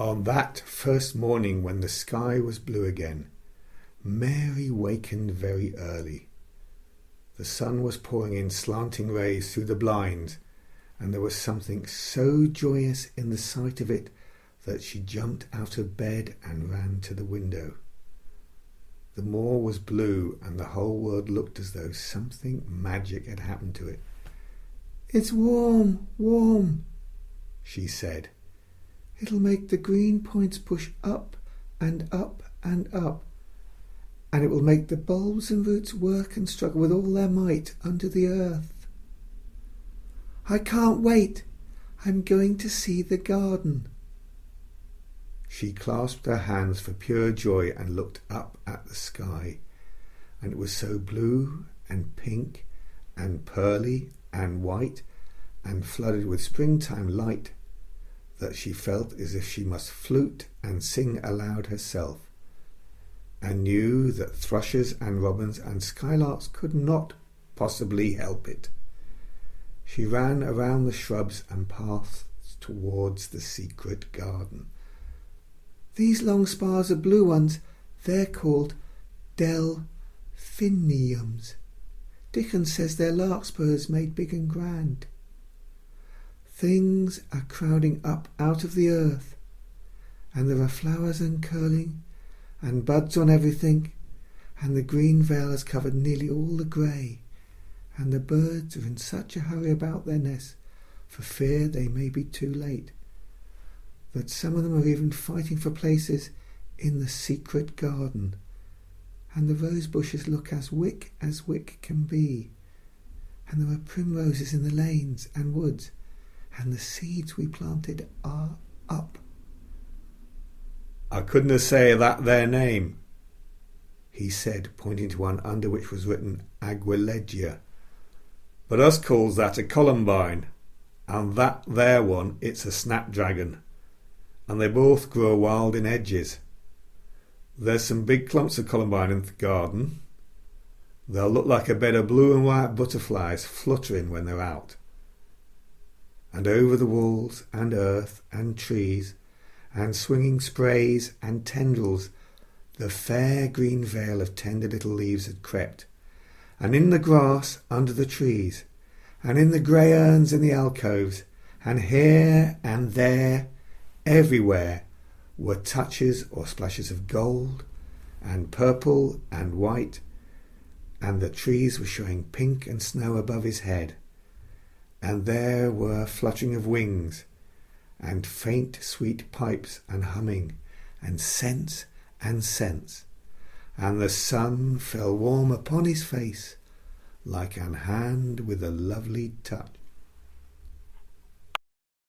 On that first morning when the sky was blue again, Mary wakened very early. The sun was pouring in slanting rays through the blinds, and there was something so joyous in the sight of it that she jumped out of bed and ran to the window. The moor was blue, and the whole world looked as though something magic had happened to it. "It's warm, warm," she said. "It'll make the green points push up and up and up, and it will make the bulbs and roots work and struggle with all their might under the earth. I can't wait. I'm going to see the garden." She clasped her hands for pure joy and looked up at the sky, and it was so blue and pink and pearly and white and flooded with springtime light that she felt as if she must flute and sing aloud herself, and knew that thrushes and robins and skylarks could not possibly help it. She ran around the shrubs and paths towards the secret garden. "These long spars are blue ones. They're called delphiniums. Dickens says they're larkspurs made big and grand. Things are crowding up out of the earth, and there are flowers uncurling and buds on everything, and the green veil has covered nearly all the grey, and the birds are in such a hurry about their nests for fear they may be too late, that some of them are even fighting for places in the secret garden, and the rose bushes look as wick can be, and there are primroses in the lanes and woods, and the seeds we planted are up." "I couldna say that their name," he said, pointing to one under which was written Aguilegia, "but us calls that a columbine, and that there one it's a snapdragon, and they both grow wild in hedges. There's some big clumps of columbine in the garden. They'll look like a bed of blue and white butterflies fluttering when they're out. And over the walls and earth and trees and swinging sprays and tendrils the fair green veil of tender little leaves had crept, and in the grass under the trees, and in the grey urns in the alcoves, and here and there, everywhere, were touches or splashes of gold and purple and white, and the trees were showing pink and snow above his head, and there were fluttering of wings, and faint sweet pipes and humming, and scents, and the sun fell warm upon his face like an hand with a lovely touch.